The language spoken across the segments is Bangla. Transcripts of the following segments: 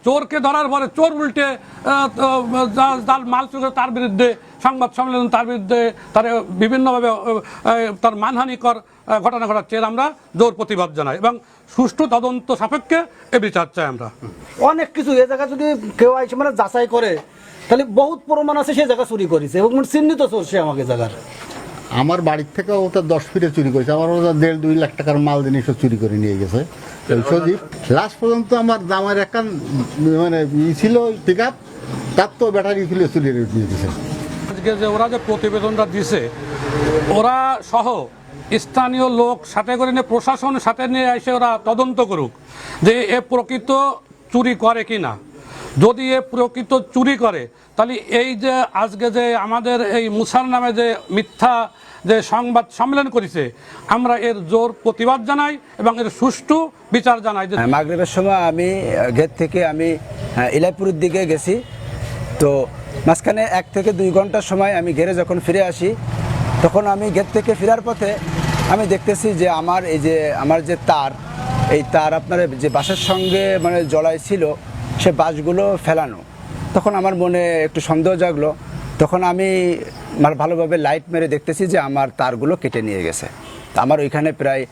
চোরকে ধরার পরে চোর উল্টে যার মাল চুরি করে তার বিরুদ্ধে সংবাদ সম্মেলন, তার বিরুদ্ধে তার বিভিন্নভাবে তার মানহানিকর ঘটনা ঘটাচ্ছে, এর আমরা জোর প্রতিবাদ জানাই এবং সুষ্ঠু তদন্ত সাপেক্ষে এ বিচার চাই আমরা। অনেক কিছু এ জায়গা যদি কেউ আইসে মানে যাচাই করে তাহলে বহুত প্রমাণ আছে সে জায়গা চুরি করেছে এবং চিহ্নিত চোর সে আমাকে জায়গার। আমার বাড়ির থেকে ওটা 10 ফিটে চুরি করেছে, আমার ওটা 1.5-2 লাখ টাকার মাল জিনিসও চুরি করে নিয়ে গেছে সজীব। লাস্ট পর্যন্ত আমার দামের একটা মানে ছিল পিক আপ, তার তো ব্যাটারি ছিল চুরি নিয়ে গেছে। আজকে যে ওরা যে প্রতিবেদনটা দিছে, ওরা সহ স্থানীয় লোক সাথে করে নিয়ে প্রশাসন সাথে নিয়ে এসে ওরা তদন্ত করুক যে এ প্রকৃত চুরি করে কি না। যদি এ প্রকৃত চুরি করে তাহলে এই যে আজকে যে আমাদের এই মুসার নামে যে মিথ্যা যে সংবাদ সম্মেলন করেছে, আমরা এর জোর প্রতিবাদ জানাই এবং এর সুষ্ঠু বিচার জানাই। মাগরিবের সময় আমি গেট থেকে আমি ইলাইপুরের দিকে গেছি, তো মাঝখানে 1 থেকে 2 ঘন্টার সময় আমি ঘেরে যখন ফিরে আসি, তখন আমি গেট থেকে ফেরার পথে আমি দেখতেছি যে আমার যে তার, এই তার আপনার যে বাসের সঙ্গে মানে জড়াই ছিল সে বাসগুলো ফেলানো। তখন আমার মনে একটু সন্দেহ জাগলো, তখন আমি ভালোভাবে লাইট মেরে দেখতেছি যে আমার তারগুলো কেটে নিয়ে গেছে। আমার ওইখানে প্রায়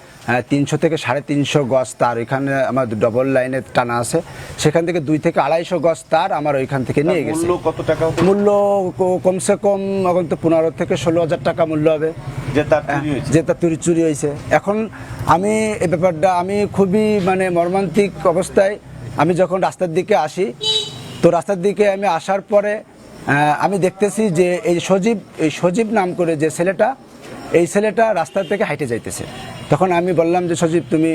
300 থেকে 350 গজ তার ওইখানে আমার ডবল লাইনে টানা আছে, সেখান থেকে 2 থেকে 250 গজ তার আমার ওইখান থেকে নিয়ে গেছে। কত টাকা? মূল্য কমসে কম এখন তো 15 থেকে 16,000 টাকা মূল্য হবে যে তার চুরি হয়েছে। এখন আমি এই ব্যাপারটা আমি খুবই মানে মর্মান্তিক অবস্থায় আমি যখন রাস্তার দিকে আসি, তো রাস্তার দিকে আমি আসার পরে আমি দেখতেছি যে এই সজীব নাম করে যে ছেলেটা, এই ছেলেটা রাস্তা থেকে হাইটে যাইতেছে। তখন আমি বললাম যে সজীব তুমি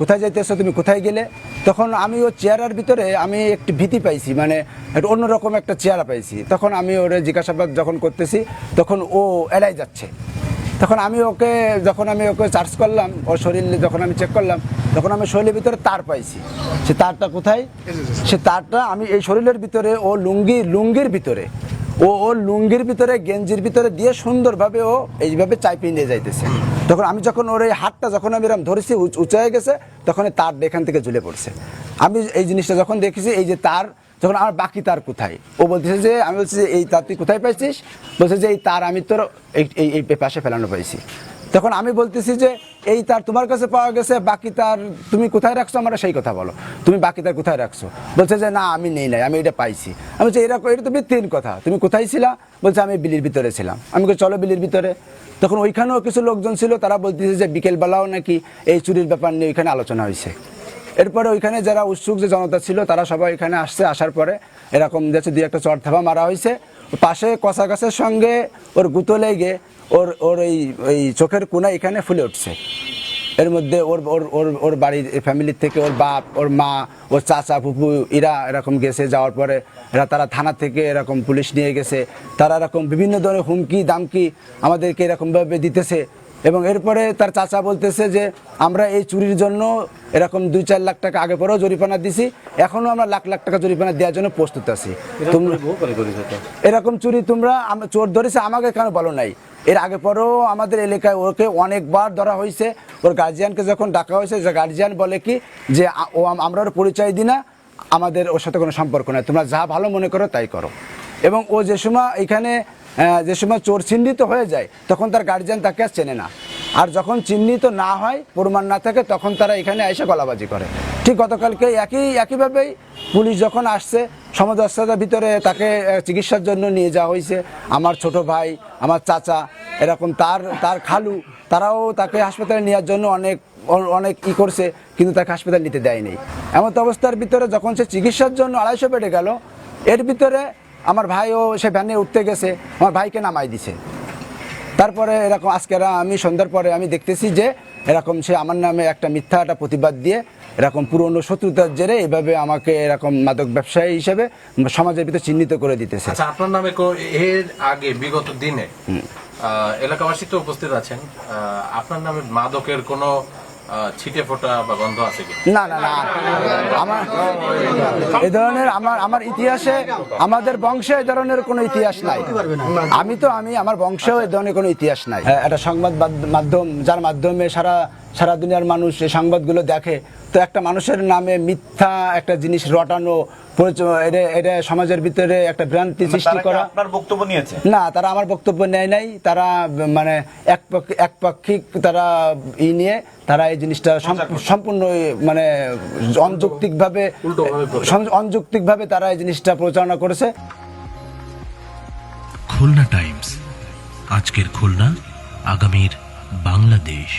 কোথায় যাইতেছো, তুমি কোথায় গেলে? তখন আমি ও চেয়ারের ভিতরে আমি একটু ভীতি পাইছি, মানে একটু অন্যরকম একটা চেয়ারা পাইছি। তখন আমি ওরে জিজ্ঞাসাবাদ যখন করতেছি তখন ও এড়াই যাচ্ছে। তখন আমি ওকে চার্জ করলাম, ওর শরীরে যখন আমি চেক করলাম তখন আমি শরীরের ভিতরে তার পাইছি। সে তারটা কোথায়? সে তারটা আমি এই শরীরের ভিতরে ও লুঙ্গির ভিতরে ওর লুঙ্গির ভিতরে গেঞ্জির ভিতরে দিয়ে সুন্দরভাবে ও এইভাবে চাইপিয়ে নিয়ে যাইতেছে। তখন আমি যখন ওর এই হাতটা যখন আমি এরকম ধরেছি উঁচু হয়ে গেছে, তখন তার এখান থেকে ঝুলে পড়ছে। আমি এই জিনিসটা যখন দেখেছি এই যে তার, যখন আমার বাকি তার কোথায়, ও বলতেছে যে আমি বলছি যে এই তার তুই কোথায় পাইছিস? বলছে যে এই তার আমি তোর এই পাশে ফেলানো পাইছি। তখন আমি বলতেছি যে এই তার তোমার কাছে পাওয়া গেছে, বাকি তার তুমি কোথায় রাখছো, আমরা সেই কথা বলো, তুমি বাকি তার কোথায় রাখছো? বলছে যে না আমি নেই নাই, আমি এটা পাইছি। আমি বলছি এরকম, এটা তুমি 3 কথা, তুমি কোথায় ছিলা? বলছে আমি বিলির ভিতরে ছিলাম। আমি বলছি চলো বিলির ভিতরে। তখন ওইখানেও কিছু লোকজন ছিল, তারা বলতেছে যে বিকেলবেলাও নাকি এই চুরির ব্যাপার নিয়ে ওইখানে আলোচনা হয়েছে। এরপরে ওইখানে যারা উৎসুক যে জনতা ছিল তারা সবাই এখানে আসছে, আসার পরে এরকম যাচ্ছে 2-1টা চড় ধাপা মারা হয়েছে। পাশে কচা গাছের সঙ্গে ওর গুঁতো লেগে ওর এই চোখের কোনা এখানে ফুলে উঠছে। এর মধ্যে ওর বাড়ির ফ্যামিলির থেকে ওর বাপ, ওর মা, ওর চাচা, ফুপু এরা এরকম গেছে। যাওয়ার পরে তারা থানা থেকে এরকম পুলিশ নিয়ে গেছে, তারা এরকম বিভিন্ন ধরনের হুমকি দামকি আমাদেরকে এরকমভাবে দিতেছে। এবং এরপরে তার চাচা বলতেছে যে আমরা এই চুরির জন্য এরকম 2-4 লাখ টাকা আগে পরেও জরিমানা দিছি, এখনও আমরা লাখ লাখ টাকা জরিমানা দেওয়ার জন্য প্রস্তুত আছি। এরকম চুরি তোমরা চোর ধরেছে আমাকে কেন বলো নাই? এর আগে পরেও আমাদের এলাকায় ওকে অনেকবার ধরা হয়েছে। ওর গার্জিয়ানকে যখন ডাকা হয়েছে, যে গার্জিয়ান বলে কি যে আমরা ওর পরিচয় দিই না, আমাদের ওর সাথে কোনো সম্পর্ক নাই, তোমরা যা ভালো মনে করো তাই করো। এবং ও যে সময় এখানে যে সময় চোর চিহ্নিত হয়ে যায় তখন তার গার্জিয়ান তাকে আর চেনে না, আর যখন চিহ্নিত না হয়, প্রমাণ না থাকে, তখন তারা এখানে এসে গলাবাজি করে। ঠিক গতকালকে একইভাবেই পুলিশ যখন আসছে, সমদস্তার ভিতরে তাকে চিকিৎসার জন্য নিয়ে যাওয়া হয়েছে। আমার ছোট ভাই, আমার চাচা, এরকম তার খালু, তারাও তাকে হাসপাতালে নেওয়ার জন্য অনেক করছে, কিন্তু তাকে হাসপাতাল নিতে দেয়নি। এমন অবস্থার ভিতরে যখন সে চিকিৎসার জন্য 250 বেডে গেল, এর ভিতরে আমার ভাইও সে ভ্যানে উঠতে গেছে, আমার ভাইকে নামাই দিছে। তারপরে এরকম আজকে আমি সন্ধ্যার পরে আমি দেখতেছি যে এরকম সে আমার নামে একটা মিথ্যা একটা প্রতিবাদ দিয়ে এরকম পুরনো শত্রুতার জেরে এভাবে আমাকে এরকম মাদক ব্যবসায়ী হিসেবে সমাজের ভিতরে চিহ্নিত করে দিতেছে। আচ্ছা, আপনার নামে এর আগে বিগত দিনে এলাকাবাসী তো উপস্থিত আছেন, আপনার নামে মাদকের কোনো ছিটে ফোটা বা গন্ধ আছে কি? না না না, আমার এই ধরনের আমার ইতিহাসে, আমাদের বংশে এই ধরনের কোনো ইতিহাস নাই। আমার বংশেও এই ধরনের কোনো ইতিহাস নাই। একটা সংবাদ মাধ্যম যার মাধ্যমে সারা দুনিয়ার মানুষ এই সংবাদগুলো দেখে, তো একটা মানুষের নামে মিথ্যা একটা জিনিস রটানো, এটা সমাজের ভিতরে একটা ভ্রান্তি সৃষ্টি করা। আপনার বক্তব্য নিয়েছে না, তারা আমার বক্তব্য নেয় নাই, তারা মানে একপাক্ষিক তারা নিয়ে তারা এই জিনিসটা সম্পূর্ণ মানে অযৌক্তিকভাবে তারা এই জিনিসটা প্রচারণা করেছে। খুলনা টাইমস, আজকের খুলনা, আগামীর বাংলাদেশ।